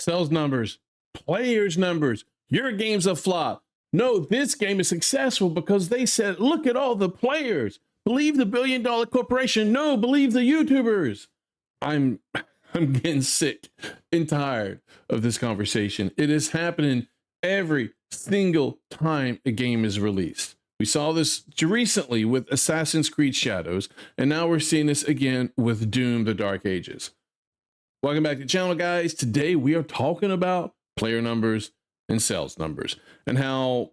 sales numbers, players numbers, your game's a flop. No, this game is successful because they said, look at all the players. Believe the billion-dollar corporation. No, believe the YouTubers. I'm getting sick and tired of this conversation. It is happening every single time a game is released. We saw this recently with Assassin's Creed Shadows, and now we're seeing this again with Doom: The Dark Ages. Welcome back to the channel, guys. Today we are talking about player numbers and sales numbers and how,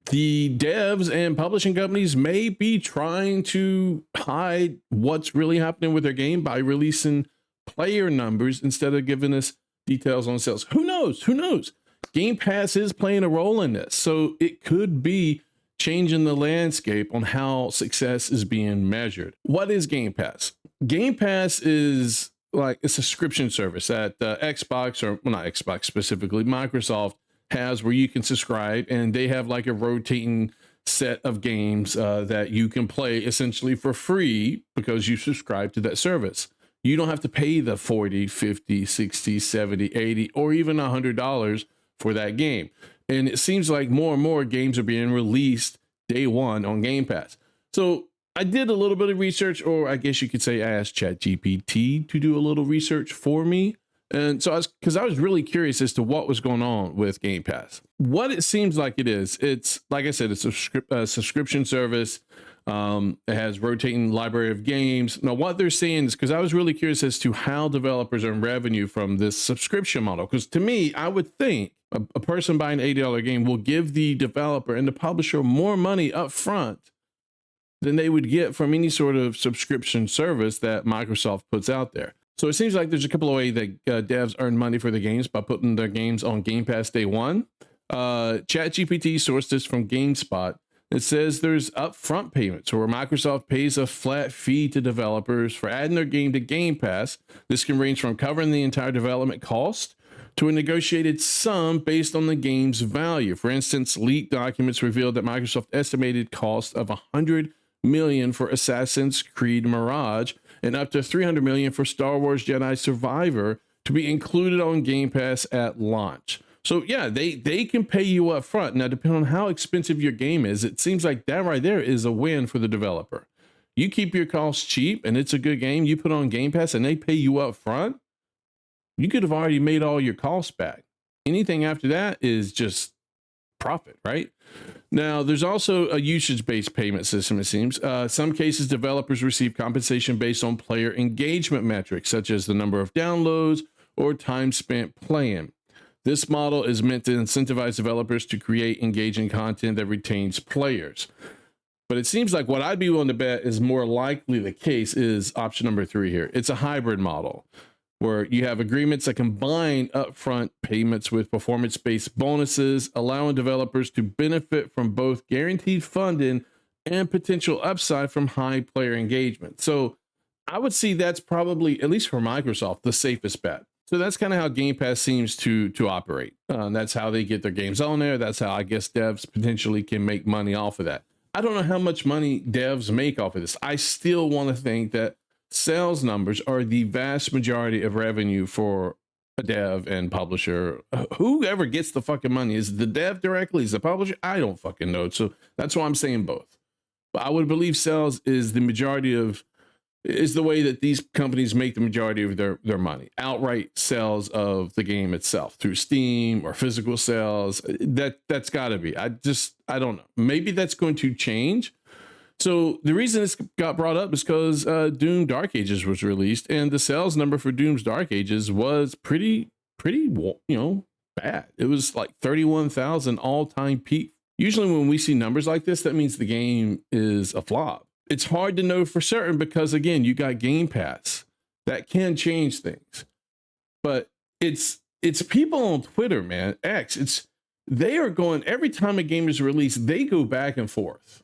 the devs and publishing companies may be trying to hide what's really happening with their game by releasing player numbers instead of giving us details on sales. Who knows? Who knows? Game Pass is playing a role in this, so it could be changing the landscape on how success is being measured. What is Game Pass? Game Pass is like a subscription service that Xbox, or well, not Xbox specifically, Microsoft has, where you can subscribe, and they have like a rotating set of games that you can play essentially for free because you subscribe to that service. You don't have to pay the 40, 50, 60, 70, 80, or even $100 for that game. And it seems like more and more games are being released day one on Game Pass. So I did a little bit of research, or I guess you could say I asked ChatGPT to do a little research for me. And so I was really curious as to what was going on with Game Pass. What it seems like it's like I said, it's a subscription service. It has rotating library of games. Now, what they're saying is, because I was really curious as to how developers earn revenue from this subscription model. Because to me, I would think a person buying an $80 game will give the developer and the publisher more money up front than they would get from any sort of subscription service that Microsoft puts out there. So it seems like there's a couple of ways that devs earn money for the games by putting their games on Game Pass day one. ChatGPT sourced this from GameSpot. It says there's upfront payments where Microsoft pays a flat fee to developers for adding their game to Game Pass. This can range from covering the entire development cost to a negotiated sum based on the game's value. For instance, leaked documents revealed that Microsoft estimated cost of $100 million for Assassin's Creed Mirage and up to $300 million for Star Wars Jedi Survivor to be included on Game Pass at launch. So yeah, they can pay you up front. Now, depending on how expensive your game is, it seems like that right there is a win for the developer. You keep your costs cheap and it's a good game, you put on Game Pass and they pay you up front, you could have already made all your costs back. Anything after that is just profit, right? Now, there's also a usage-based payment system, it seems. Some cases, developers receive compensation based on player engagement metrics, such as the number of downloads or time spent playing. This model is meant to incentivize developers to create engaging content that retains players. But it seems like what I'd be willing to bet is more likely the case is option number 3 here. It's a hybrid model where you have agreements that combine upfront payments with performance-based bonuses, allowing developers to benefit from both guaranteed funding and potential upside from high player engagement. So I would see that's probably, at least for Microsoft, the safest bet. So that's kind of how Game Pass seems to operate. That's how they get their games on there. That's how I guess devs potentially can make money off of that. I don't know how much money devs make off of this. I still want to think that sales numbers are the vast majority of revenue for a dev and publisher. Whoever gets the fucking money, is the dev directly, is the publisher? I don't fucking know. So that's why I'm saying both. But I would believe sales is the majority of, is the way that these companies make the majority of their money. Outright sales of the game itself through Steam or physical sales. That's gotta be. I don't know. Maybe that's going to change. So the reason this got brought up is because Doom: Dark Ages was released, and the sales number for Doom's Dark Ages was pretty, bad. It was like 31,000 all-time peak. Usually when we see numbers like this, that means the game is a flop. It's hard to know for certain because, again, you got Game Pass. That can change things. But it's people on Twitter, man, X, they are going, every time a game is released, they go back and forth.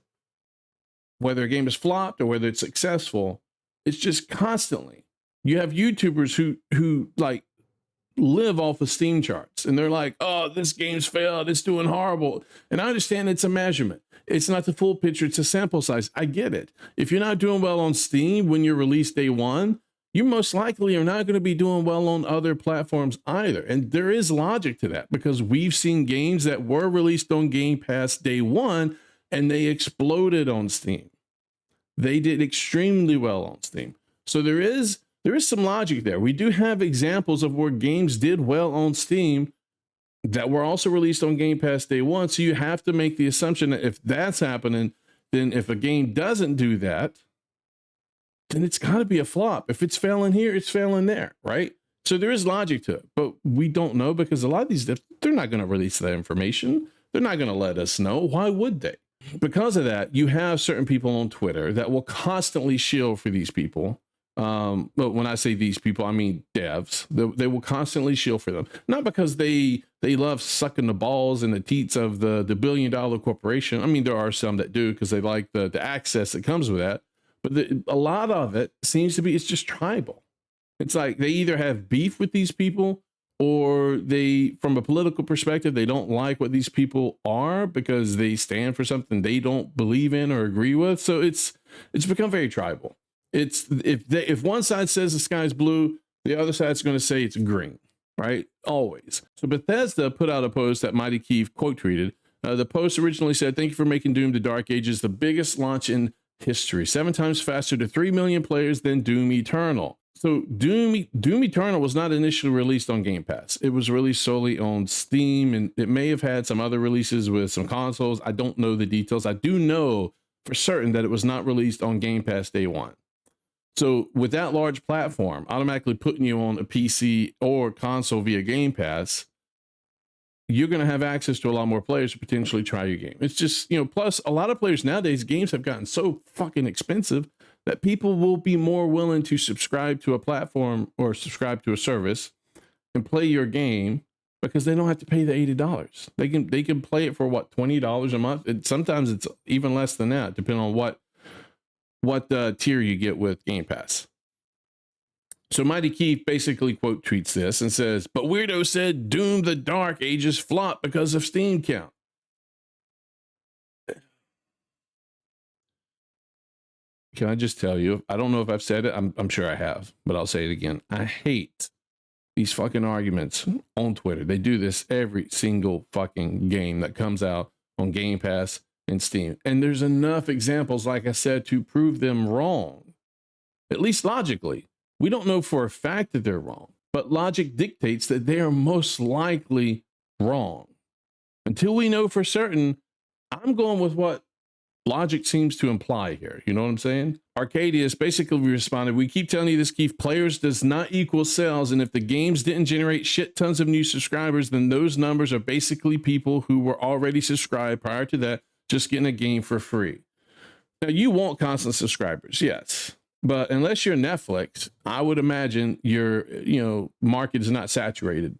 Whether a game is flopped or whether it's successful, it's just constantly. You have YouTubers who like live off of Steam charts, and they're like, oh, this game's failed, it's doing horrible. And I understand it's a measurement. It's not the full picture, it's a sample size. I get it. If you're not doing well on Steam when you're released day one, you most likely are not going to be doing well on other platforms either. And there is logic to that because we've seen games that were released on Game Pass day one and they exploded on Steam. They did extremely well on Steam. So there is some logic there. We do have examples of where games did well on Steam that were also released on Game Pass day one. So you have to make the assumption that if that's happening, then if a game doesn't do that, then it's got to be a flop. If it's failing here, it's failing there, right? So there is logic to it, but we don't know because a lot of these, they're not going to release that information. They're not going to let us know. Why would they? Because of that, you have certain people on Twitter that will constantly shield for these people. But when I say these people, I mean devs. They will constantly shield for them, not because they love sucking the balls and the teats of the $1 billion corporation. I mean, there are some that do because they like the access that comes with that. But a lot of it seems to be, it's just tribal. It's like they either have beef with these people or they, from a political perspective, they don't like what these people are because they stand for something they don't believe in or agree with. So it's become very tribal. It's if one side says the sky's blue, the other side's going to say it's green, right? Always. So Bethesda put out a post that Mighty Keith quote tweeted. The post originally said, "Thank you for making Doom the Dark Ages the biggest launch in history, 7 times faster to 3 million players than Doom Eternal." So Doom Eternal was not initially released on Game Pass. It was released solely on Steam, and it may have had some other releases with some consoles. I don't know the details. I do know for certain that it was not released on Game Pass day one. So with that large platform automatically putting you on a PC or console via Game Pass, you're going to have access to a lot more players to potentially try your game. It's just, plus a lot of players nowadays, games have gotten so fucking expensive that people will be more willing to subscribe to a platform or subscribe to a service and play your game because they don't have to pay the $80. They can play it for what, $20 a month. Sometimes it's even less than that, depending on what tier you get with Game Pass. So Mighty Keith basically quote tweets this and says, "But Weirdo said Doom the Dark Ages flopped because of Steam count." Can I just tell you, I don't know if I've said it, I'm sure I have, but I'll say it again. I hate these fucking arguments on Twitter. They do this every single fucking game that comes out on Game Pass and Steam. And there's enough examples, like I said, to prove them wrong, at least logically. We don't know for a fact that they're wrong, but logic dictates that they are most likely wrong. Until we know for certain, I'm going with what logic seems to imply here. You know what I'm saying? Arcadius basically responded, "We keep telling you this, Keith. Players does not equal sales. And if the games didn't generate shit tons of new subscribers, then those numbers are basically people who were already subscribed prior to that, just getting a game for free." Now, you want constant subscribers, yes. But unless you're Netflix, I would imagine your, market is not saturated.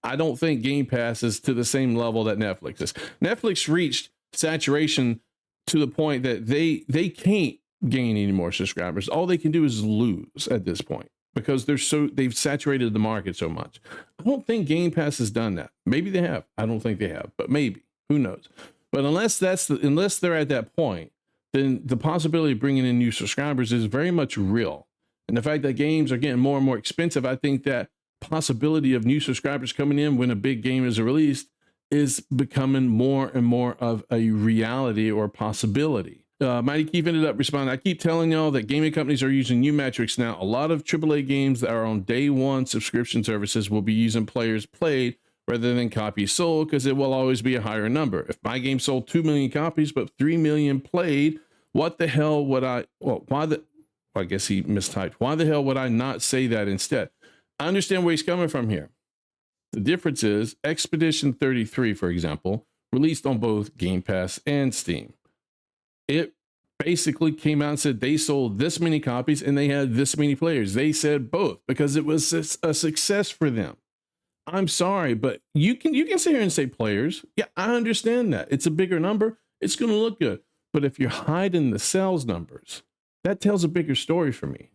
I don't think Game Pass is to the same level that Netflix is. Netflix reached saturation to the point that they can't gain any more subscribers. All they can do is lose at this point because they've saturated the market so much. I don't think Game Pass has done that. Maybe they have. I don't think they have, but maybe. Who knows? But unless they're at that point, then the possibility of bringing in new subscribers is very much real. And the fact that games are getting more and more expensive, I think that possibility of new subscribers coming in when a big game is released is becoming more and more of a reality or possibility. Mighty Keith ended up responding, "I keep telling y'all that gaming companies are using new metrics now. A lot of AAA games that are on day one subscription services will be using players played rather than copies sold because it will always be a higher number. If my game sold 2 million copies but 3 million played, what the hell would I guess he mistyped. Why the hell would I not say that instead?" I understand where he's coming from here. The difference is Expedition 33, for example, released on both Game Pass and Steam. It basically came out and said they sold this many copies and they had this many players. They said both because it was a success for them. I'm sorry, but you can sit here and say players. Yeah, I understand that. It's a bigger number. It's going to look good. But if you're hiding the sales numbers, that tells a bigger story for me.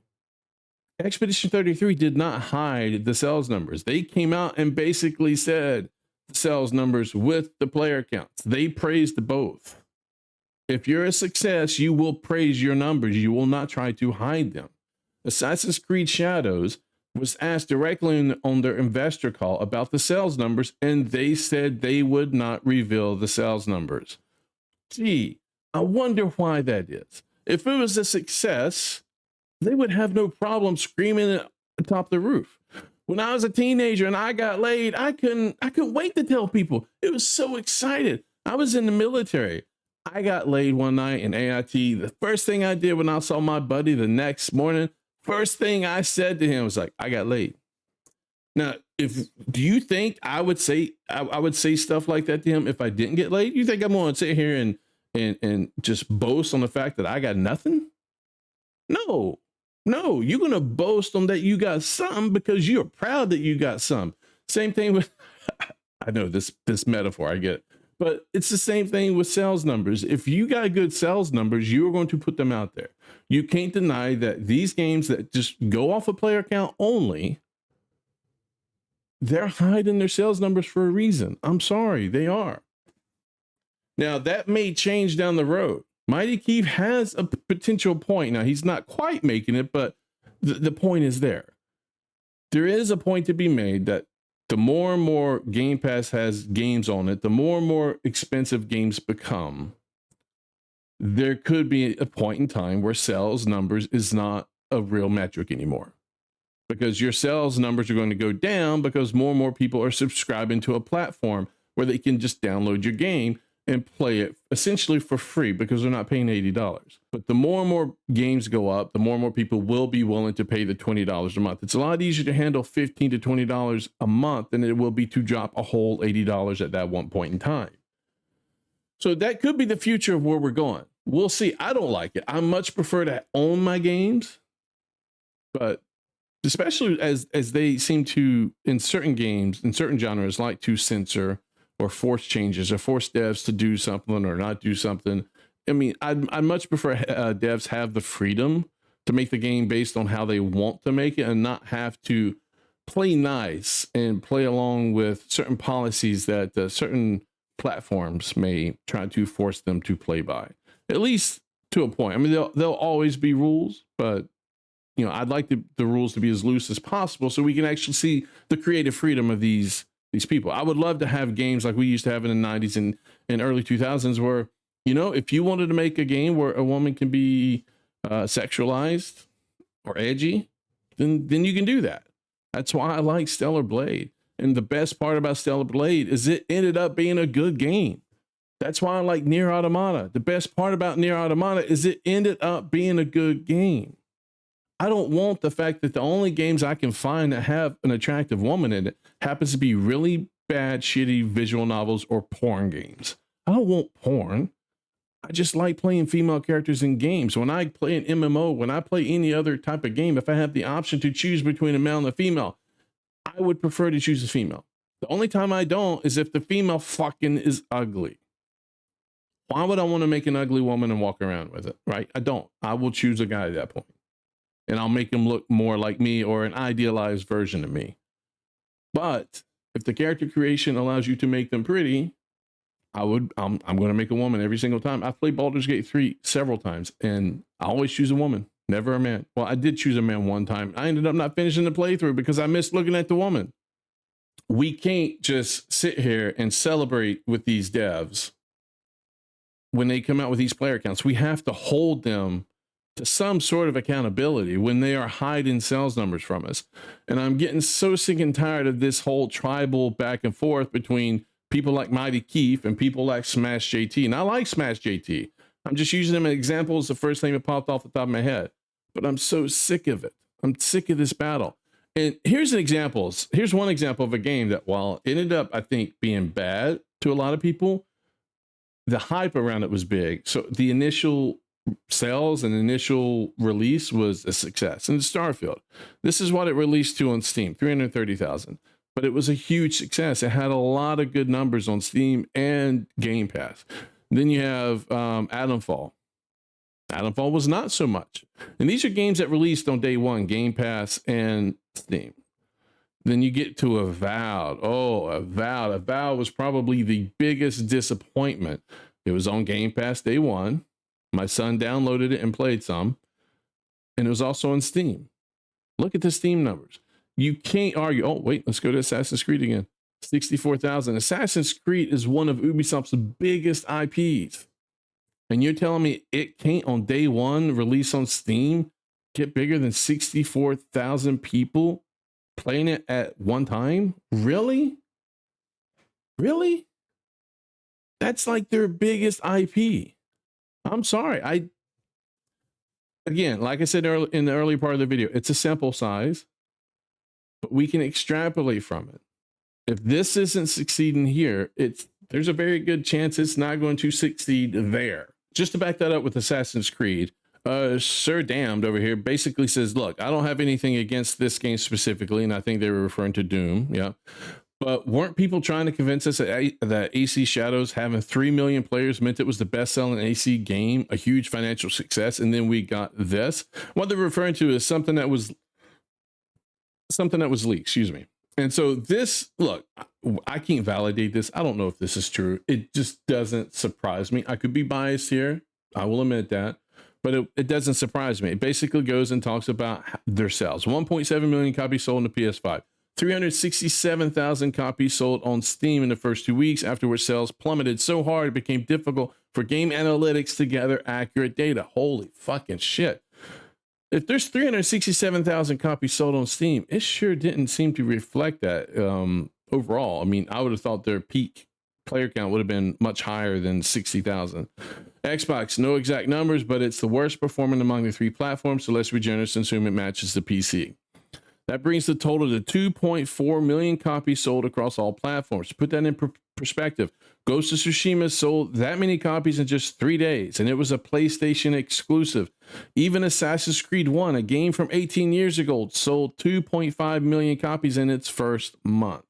Expedition 33 did not hide the sales numbers. They came out and basically said the sales numbers with the player counts. They praised both. If you're a success, you will praise your numbers. You will not try to hide them. Assassin's Creed Shadows was asked directly on their investor call about the sales numbers, and they said they would not reveal the sales numbers. Gee, I wonder why that is. If it was a success, they would have no problem screaming it atop the roof. When I was a teenager and I got laid, I couldn't wait to tell people. It was so excited. I was in the military. I got laid one night in AIT. The first thing I did when I saw my buddy the next morning, first thing I said to him was like, I got laid. Now, do you think I would say stuff like that to him if I didn't get laid? You think I'm going to sit here and just boast on the fact that I got nothing? No, you're going to boast on that you got something because you're proud that you got some. Same thing with, I know this metaphor, I get it. But it's the same thing with sales numbers. If you got good sales numbers, you're going to put them out there. You can't deny that these games that just go off a player count only, they're hiding their sales numbers for a reason. I'm sorry, they are. Now, that may change down the road. Mighty Keith has a potential point. Now, he's not quite making it, but the point is there. There is a point to be made that the more and more Game Pass has games on it, the more and more expensive games become. There could be a point in time where sales numbers is not a real metric anymore, because your sales numbers are going to go down because more and more people are subscribing to a platform where they can just download your game and play it essentially for free because they're not paying $80. But the more and more games go up, the more and more people will be willing to pay the $20 a month. It's a lot easier to handle $15 to $20 a month than it will be to drop a whole $80 at that one point in time. So that could be the future of where we're going. We'll see. I don't like it. I much prefer to own my games, but especially as they seem to, in certain games, in certain genres, like to censor or force changes or force devs to do something or not do something. I mean, I'd much prefer devs have the freedom to make the game based on how they want to make it and not have to play nice and play along with certain policies that certain platforms may try to force them to play by, at least to a point. I mean, there'll always be rules, but I'd like the rules to be as loose as possible so we can actually see the creative freedom of these people. I would love to have games like we used to have in the 90s and early 2000s where, if you wanted to make a game where a woman can be sexualized or edgy, then you can do that. That's why I like Stellar Blade. And the best part about Stellar Blade is it ended up being a good game. That's why I like Nier Automata. The best part about Nier Automata is it ended up being a good game. I don't want the fact that the only games I can find that have an attractive woman in it happens to be really bad, shitty visual novels or porn games. I don't want porn. I just like playing female characters in games. When I play an MMO, when I play any other type of game, if I have the option to choose between a male and a female, I would prefer to choose a female. The only time I don't is if the female fucking is ugly. Why would I want to make an ugly woman and walk around with it, right? I don't. I will choose a guy at that point. And I'll make him look more like me or an idealized version of me. But if the character creation allows you to make them pretty, I'm going to make a woman every single time. I've played Baldur's Gate 3 several times, and I always choose a woman, never a man. Well, I did choose a man one time. I ended up not finishing the playthrough because I missed looking at the woman. We can't just sit here and celebrate with these devs when they come out with these player counts. We have to hold them to some sort of accountability when they are hiding sales numbers from us. And I'm getting so sick and tired of this whole tribal back and forth between people like Mighty Keith and people like Smash JT. And I like Smash JT. I'm just using them as examples. The first thing that popped off the top of my head, but I'm so sick of it. I'm sick of this battle. And here's one example of a game that, while it ended up, I think, being bad to a lot of people, the hype around it was big. So the initial sales and initial release was a success. And Starfield, this is what it released to on Steam, 330,000, but it was a huge success. It had a lot of good numbers on Steam and Game Pass. Then you have Adamfall. Adamfall was not so much. And these are games that released on day one, Game Pass and Steam. Then you get to Avowed. Oh, Avowed. Avowed was probably the biggest disappointment. It was on Game Pass day one. My son downloaded it and played some. And it was also on Steam. Look at the Steam numbers. You can't argue. Oh, wait, let's go to Assassin's Creed again. 64,000. Assassin's Creed is one of Ubisoft's biggest IPs. And you're telling me it can't, on day one, release on Steam, get bigger than 64,000 people playing it at one time? Really? Really? That's like their biggest IP. I'm sorry. Again, like I said in the early part of the video, it's a sample size, but we can extrapolate from it. If this isn't succeeding here, there's a very good chance it's not going to succeed there. Just to back that up with Assassin's Creed, Sir Damned over here basically says, look, I don't have anything against this game specifically, and I think they were referring to Doom, yeah. But weren't people trying to convince us that AC Shadows having 3 million players meant it was the best-selling AC game, a huge financial success, and then we got this? What they're referring to is something that was leaked, excuse me. And so this, look, I can't validate this. I don't know if this is true. It just doesn't surprise me. I could be biased here. I will admit that. But it doesn't surprise me. It basically goes and talks about their sales. 1.7 million copies sold on the PS5. 367,000 copies sold on Steam in the first 2 weeks, after which sales plummeted so hard it became difficult for game analytics to gather accurate data. Holy fucking shit. If there's 367,000 copies sold on Steam, it sure didn't seem to reflect that overall. I mean, I would have thought their peak player count would have been much higher than 60,000. Xbox, no exact numbers, but it's the worst performing among the three platforms, so let's be generous and assume it matches the PC. That brings the total to 2.4 million copies sold across all platforms. To put that in perspective, Ghost of Tsushima sold that many copies in just 3 days, and it was a PlayStation exclusive. Even Assassin's Creed 1, a game from 18 years ago, sold 2.5 million copies in its first month.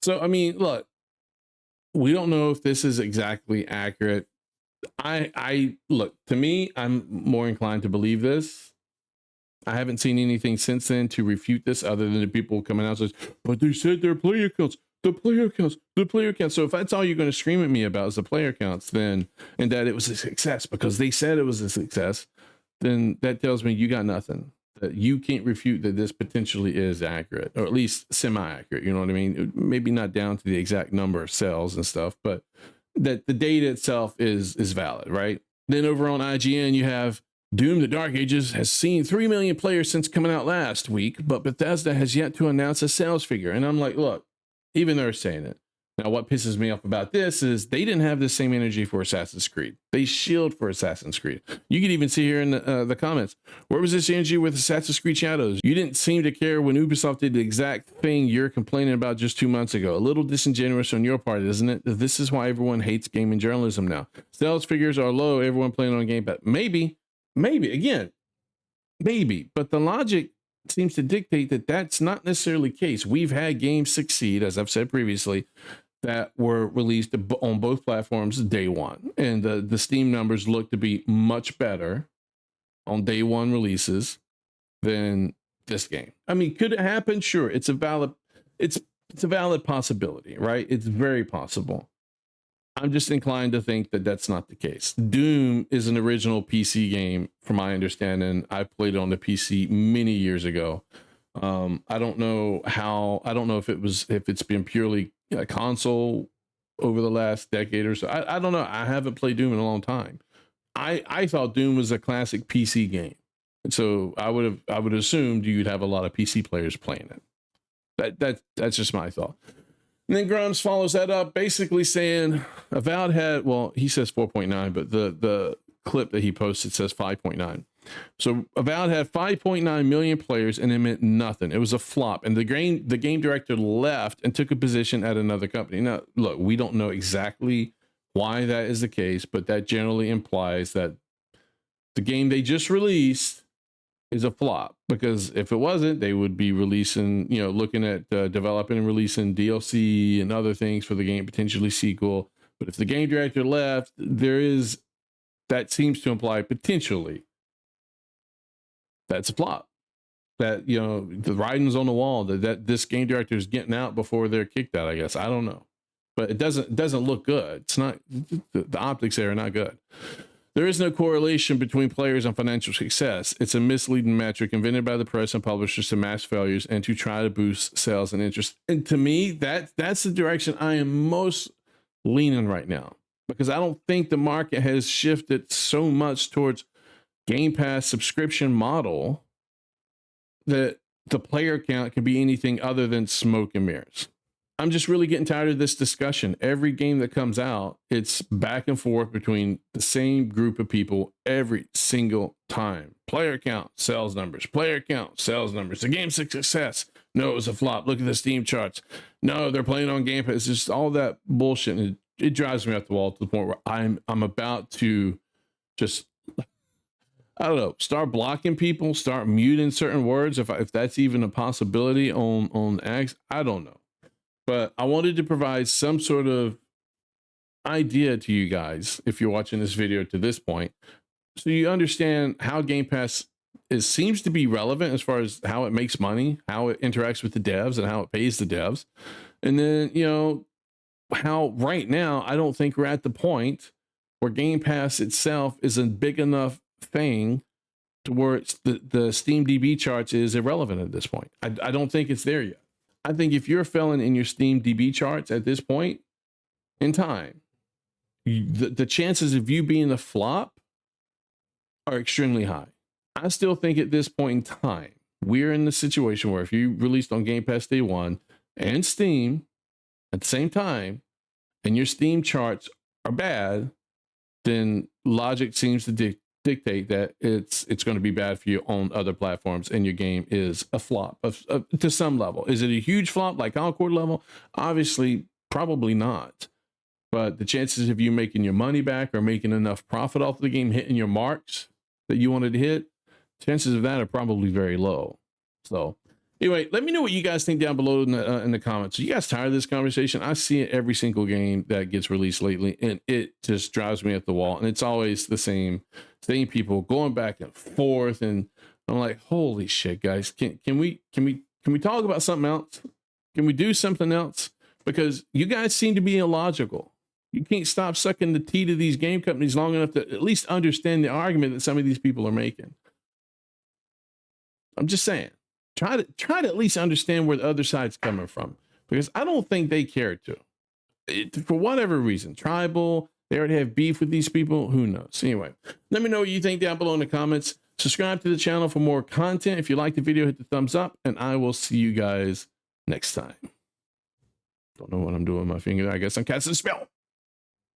So, I mean, look, we don't know if this is exactly accurate. Look, to me, I'm more inclined to believe this. I haven't seen anything since then to refute this other than the people coming out and says, but they said their player counts, the player counts. So if that's all you're going to scream at me about is the player counts, then, and that it was a success because they said it was a success, then that tells me you got nothing. That you can't refute that this potentially is accurate, or at least semi-accurate. You know what I mean? Maybe not down to the exact number of sales and stuff, but that the data itself is valid, right? Then over on IGN, you have Doom: The Dark Ages has seen 3 million players since coming out last week, but Bethesda has yet to announce a sales figure. And I'm like, look, even they're saying it. Now, what pisses me off about this is they didn't have the same energy for Assassin's Creed. They shield for Assassin's Creed. You can even see here in the comments, where was this energy with Assassin's Creed Shadows? You didn't seem to care when Ubisoft did the exact thing you're complaining about just 2 months ago. A little disingenuous on your part, isn't it? This is why everyone hates gaming journalism now. Sales figures are low, everyone playing on Game Pass. Maybe, again, maybe. But the logic seems to dictate that that's not necessarily the case. We've had games succeed, as I've said previously, that were released on both platforms day one. And the Steam numbers look to be much better on day one releases than this game. I mean, could it happen? Sure. It's a valid possibility, right? It's very possible. I'm just inclined to think that that's not the case. Doom is an original PC game, from my understanding. I played it on the PC many years ago. I don't know if it's been purely a console over the last decade or so. I don't know. I haven't played Doom in a long time. I thought Doom was a classic PC game. And so I would assume you'd have a lot of PC players playing it. That's just my thought. And then Grumps follows that up, basically saying Avowed had, well, he says 4.9, but the clip that he posted says 5.9. So Avowed had 5.9 million players, and it meant nothing. It was a flop, and the game director left and took a position at another company. Now, look, we don't know exactly why that is the case, but that generally implies that the game they just released is a flop, because if it wasn't, they would be releasing, looking at developing and releasing DLC and other things for the game, potentially sequel. But if the game director left, that seems to imply potentially that's a flop. That, the writing's on the wall, that this game director is getting out before they're kicked out, I guess. I don't know. But it doesn't look good. It's not, the optics there are not good. There is no correlation between players and financial success. It's a misleading metric invented by the press and publishers to mask failures and to try to boost sales and interest. And to me, that's the direction I am most leaning right now, because I don't think the market has shifted so much towards Game Pass subscription model that the player count can be anything other than smoke and mirrors. I'm just really getting tired of this discussion. Every game that comes out, it's back and forth between the same group of people every single time. Player count, sales numbers. Player count, sales numbers. The game's a success. No, it was a flop. Look at the Steam charts. No, they're playing on Game Pass. It's just all that bullshit. And it drives me up the wall to the point where I'm about to just, I don't know, start blocking people, start muting certain words if that's even a possibility on X. I don't know. But I wanted to provide some sort of idea to you guys, if you're watching this video to this point, so you understand how Game Pass seems to be relevant as far as how it makes money, how it interacts with the devs, and how it pays the devs. And then, you know, how right now, I don't think we're at the point where Game Pass itself is a big enough thing to where it's the Steam DB charts is irrelevant at this point. I don't think it's there yet. I think if you're failing in your Steam DB charts at this point in time, the chances of you being a flop are extremely high. I still think at this point in time, we're in the situation where if you released on Game Pass Day 1 and Steam at the same time, and your Steam charts are bad, then logic seems to dictate that it's going to be bad for you on other platforms, and your game is a flop to some level. Is it a huge flop like Concord level? Obviously, probably not. But the chances of you making your money back or making enough profit off the game, hitting your marks that you wanted to hit, chances of that are probably very low. So anyway, let me know what you guys think down below in the comments. Are you guys tired of this conversation? I see it every single game that gets released lately, and it just drives me at the wall. And it's always the same people going back and forth. And I'm like, holy shit, guys, can we talk about something else? Can we do something else? Because you guys seem to be illogical. You can't stop sucking the teat of these game companies long enough to at least understand the argument that some of these people are making. I'm just saying. Try to at least understand where the other side's coming from, because I don't think they care to. For whatever reason, tribal, they already have beef with these people. Who knows? Anyway, let me know what you think down below in the comments. Subscribe to the channel for more content. If you like the video, hit the thumbs up, and I will see you guys next time. Don't know what I'm doing with my finger. I guess I'm casting a spell.